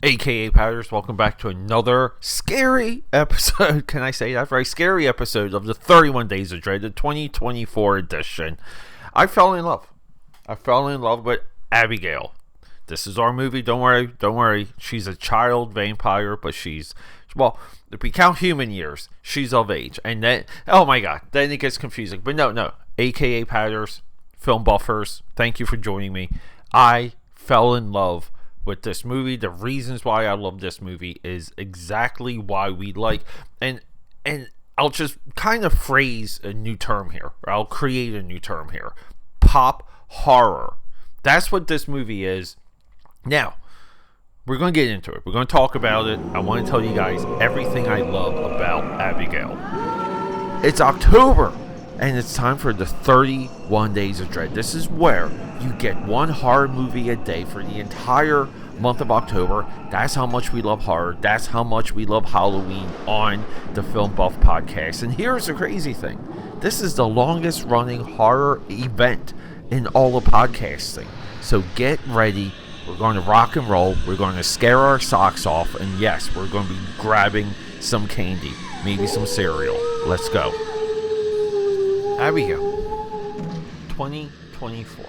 AKAPADers, welcome back to another scary episode. Can I say that right? Scary episode of the 31 Days of Dread, the 2024 edition. I fell in love. With Abigail. This is our movie. Don't worry. She's a child vampire, but well, if we count human years, she's of age. And then, oh my god, then it gets confusing. But no. AKAPADers, film buffers, thank you for joining me. I fell in love with this movie. The reasons why I love this movie is exactly why we like, and I'll just kind of phrase a new term here. I'll create a new term here. Pop horror. That's what this movie is. Now, we're going to get into it. We're going to talk about it. I want to tell you guys everything I love about Abigail. It's October, and it's time for the 31 Days of Dread. This is where you get one horror movie a day for the entire month of October. That's how much we love horror. That's how much we love Halloween on the Film Buff Podcast. And here's the crazy thing. This is the longest running horror event in all of podcasting. So get ready. We're going to rock and roll. We're going to scare our socks off. And yes, we're going to be grabbing some candy. Maybe some cereal. Let's go. Abigail, 2024.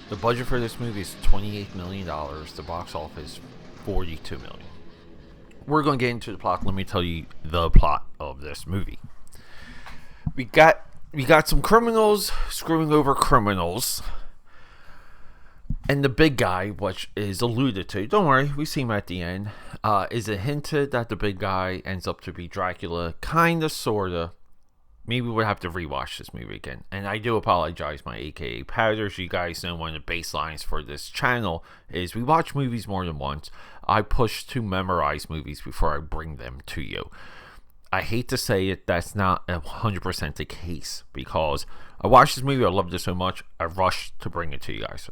The budget for this movie is $28 million. The box office, $42 million. We're going to get into the plot. Let me tell you the plot of this movie. We got some criminals screwing over criminals. And the big guy, which is alluded to, don't worry, we see him at the end, is it hinted that the big guy ends up to be Dracula? Kinda, sorta. Maybe we'll have to rewatch this movie again. And I do apologize, my AKAPADers. You guys know one of the baselines for this channel is we watch movies more than once. I push to memorize movies before I bring them to you. I hate to say it, that's not 100% the case. Because I watched this movie, I loved it so much, I rushed to bring it to you guys.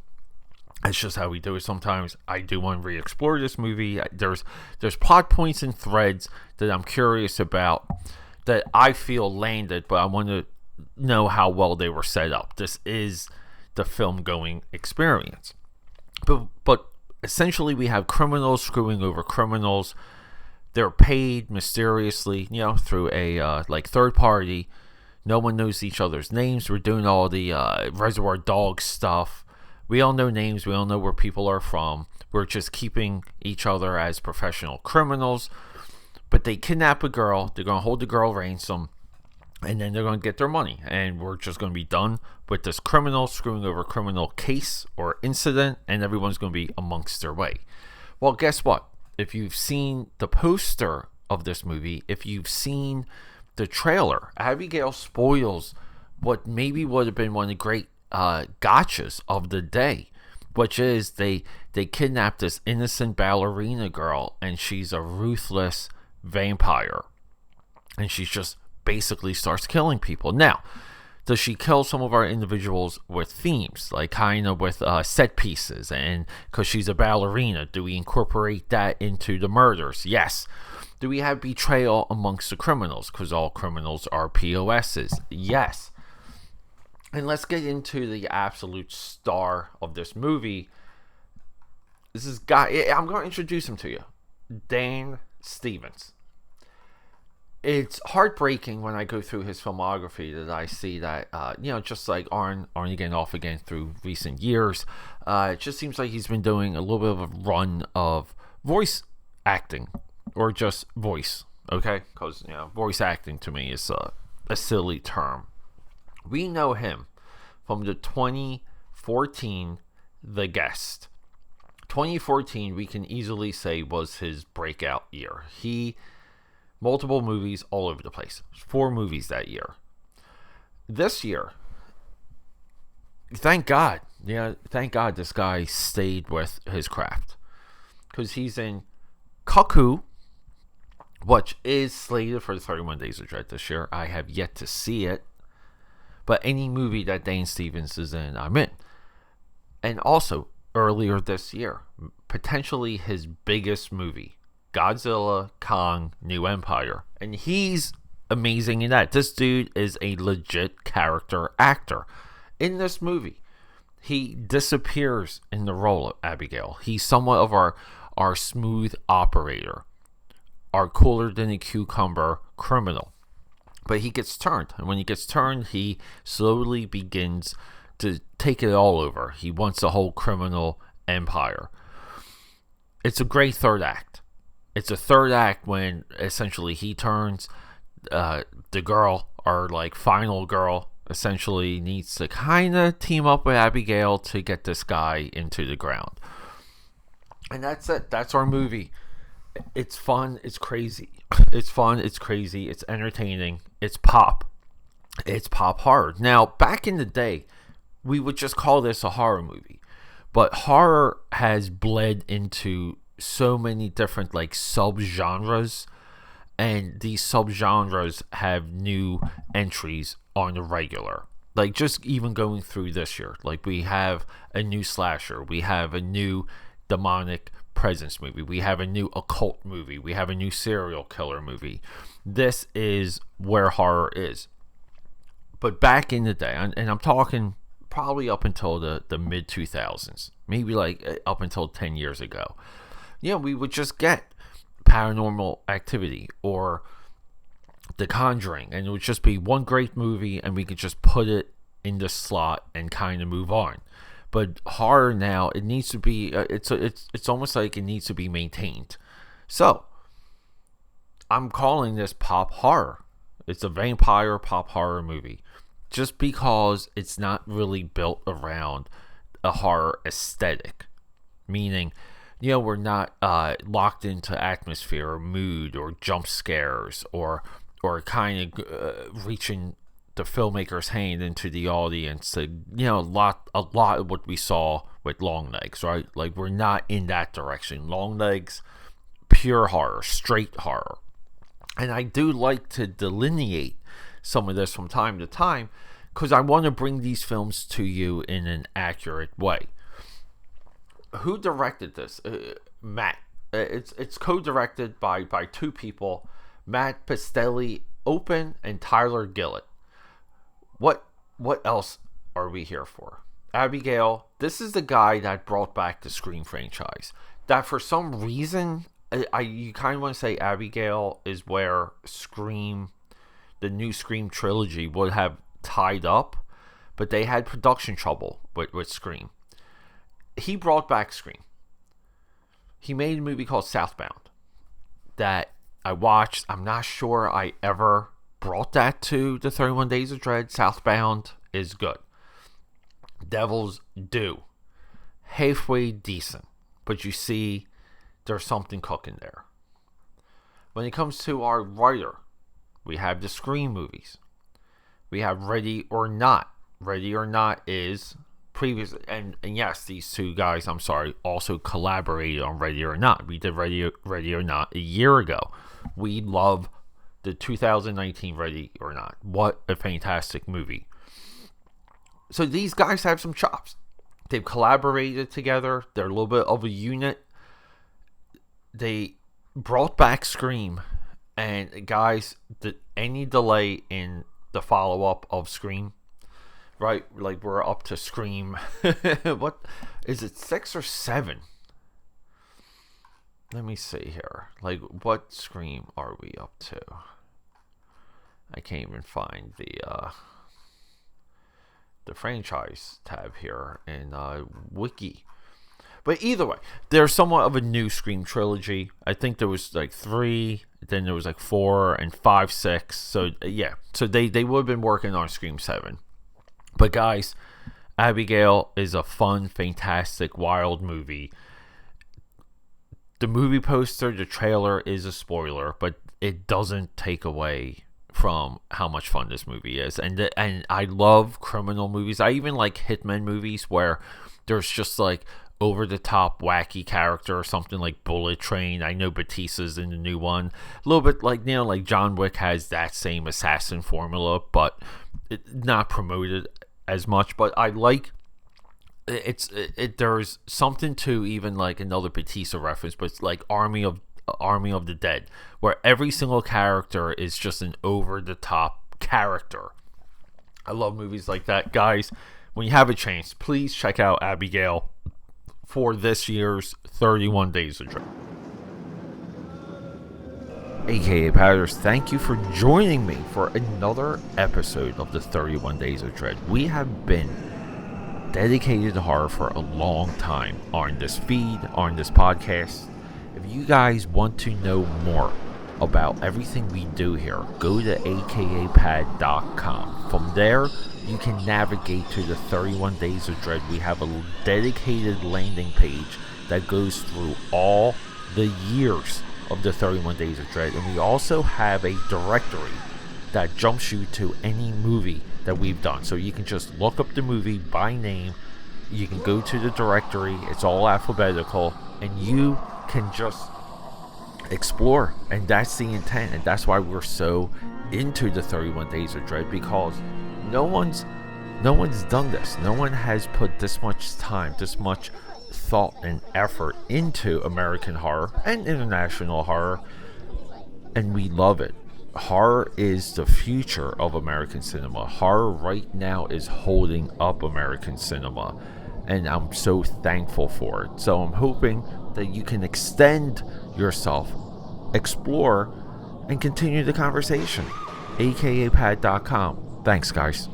That's just how we do it sometimes. I do want to re-explore this movie. There's plot points and threads that I'm curious about that I feel landed, but I want to know how well they were set up. This is the film going experience. But essentially we have criminals screwing over criminals. They're paid mysteriously, through a third party. No one knows each other's names. We're doing all the Reservoir Dogs stuff. We all know names. We all know where people are from. We're just keeping each other as professional criminals. But they kidnap a girl. They're going to hold the girl ransom. And then they're going to get their money. And we're just going to be done with this criminal screwing over criminal case or incident. And everyone's going to be amongst their way. Well, guess what? If you've seen the poster of this movie, if you've seen the trailer, Abigail spoils what maybe would have been one of the great gotchas of the day, which is they kidnap this innocent ballerina girl, and she's a ruthless vampire, and she just basically starts killing people. Now, does she kill some of our individuals with themes, like kind of with set pieces, and because she's a ballerina, do we incorporate that into the murders? Yes. Do we have betrayal amongst the criminals, because all criminals are POSs? Yes. And let's get into the absolute star of this movie. This is I'm going to introduce him to you. Dan Stevens. It's heartbreaking when I go through his filmography that I see that, just like on again, off again through recent years, it just seems like he's been doing a little bit of a run of voice acting, or just voice, okay? Because, voice acting to me is a silly term. We know him from the 2014 The Guest. 2014, we can easily say, was his breakout year. Multiple movies all over the place. 4 movies that year. This year, thank God this guy stayed with his craft. Because he's in Cuckoo, which is slated for the 31 Days of Dread this year. I have yet to see it. But any movie that Dan Stevens is in, I'm in. And also, earlier this year, potentially his biggest movie, Godzilla, Kong, New Empire. And he's amazing in that. This dude is a legit character actor. In this movie, he disappears in the role of Abigail. He's somewhat of our smooth operator, our cooler than a cucumber criminal. But he gets turned, and when he gets turned, he slowly begins to take it all over. He wants the whole criminal empire. It's a great third act. It's a third act when essentially he turns. The girl, our like final girl, essentially needs to kind of team up with Abigail to get this guy into the ground. And that's it. That's our movie. It's fun. It's crazy. It's fun. It's crazy. It's entertaining. It's pop. It's pop horror. Now, back in the day, we would just call this a horror movie. But horror has bled into so many different like subgenres. And these subgenres have new entries on the regular. Like just even going through this year. Like we have a new slasher. We have a new demonic presence movie. We have a new occult movie. We have a new serial killer movie. This is where horror is. But back in the day, and I'm talking probably up until the mid 2000s, maybe like up until 10 years ago, we would just get Paranormal Activity or The Conjuring, and it would just be one great movie, and we could just put it in the slot and kind of move on. But horror now, it needs to be it's almost like it needs to be maintained. So I'm calling this pop horror. It's a vampire pop horror movie, just because it's not really built around a horror aesthetic, meaning we're not locked into atmosphere or mood or jump scares or kind of reaching the filmmaker's hand into the audience to a lot of what we saw with Long Legs, right? Like we're not in that direction. Long Legs, pure horror, straight horror. And I do like to delineate some of this from time to time because I want to bring these films to you in an accurate way. Who directed this? Matt. It's co-directed by two people, Matt Pastelli Open and Tyler Gillett. What else are we here for? Abigail. This is the guy that brought back the Scream franchise. That for some reason, you kind of want to say Abigail is where Scream, the new Scream trilogy, would have tied up, but they had production trouble with Scream. He brought back Scream. He made a movie called Southbound that I watched. I'm not sure I ever brought that to the 31 Days of Dread. Southbound is good. Devil's Due, halfway decent, but you see there's something cooking there. When it comes to our writer, we have the Scream movies. We have Ready or Not. Ready or Not is previous, and yes, these two guys, I'm sorry, also collaborated on Ready or Not. We did Ready or Not a year ago. We love the 2019 Ready or Not. What a fantastic movie. So these guys have some chops. They've collaborated together. They're a little bit of a unit. They brought back Scream. And guys, any delay in the follow-up of Scream, right? Like we're up to Scream. What is it, 6 or 7? Let me see here. Like what Scream are we up to? I can't even find the franchise tab here in Wiki. But either way, there's somewhat of a new Scream trilogy. I think there was like 3, then there was like 4 and 5, 6. So yeah, so they would have been working on Scream 7. But guys, Abigail is a fun, fantastic, wild movie. The movie poster, the trailer is a spoiler, but it doesn't take away from how much fun this movie is. And I love criminal movies. I even like hitman movies where there's just like over the top wacky character or something, like Bullet Train. I know Batista's in the new one. A little bit like like John Wick has that same assassin formula, but not promoted as much. But I like there's something to even like another Batista reference, but it's like Army of the Dead, where every single character is just an over the top character. I love movies like that, guys. When you have a chance, please check out Abigail. for this year's 31 Days of Dread. AKAPADers, thank you for joining me for another episode of the 31 Days of Dread. We have been dedicated to horror for a long time on this feed, on this podcast. If you guys want to know more about everything we do here, go to AKAPAD.com. From there, you can navigate to the 31 Days of Dread. We have a dedicated landing page that goes through all the years of the 31 Days of Dread, and we also have a directory that jumps you to any movie that we've done. So you can just look up the movie by name, you can go to the directory, it's all alphabetical, and you can just explore. And that's the intent, and that's why we're so into the 31 Days of Dread, because no one's done this. No one has put this much time, this much thought and effort into American horror and international horror, and we love it. Horror is the future of American cinema. Horror right now is holding up American cinema, and I'm so thankful for it. So I'm hoping that you can extend yourself, explore, and continue the conversation. AKAPad.com. Thanks, guys.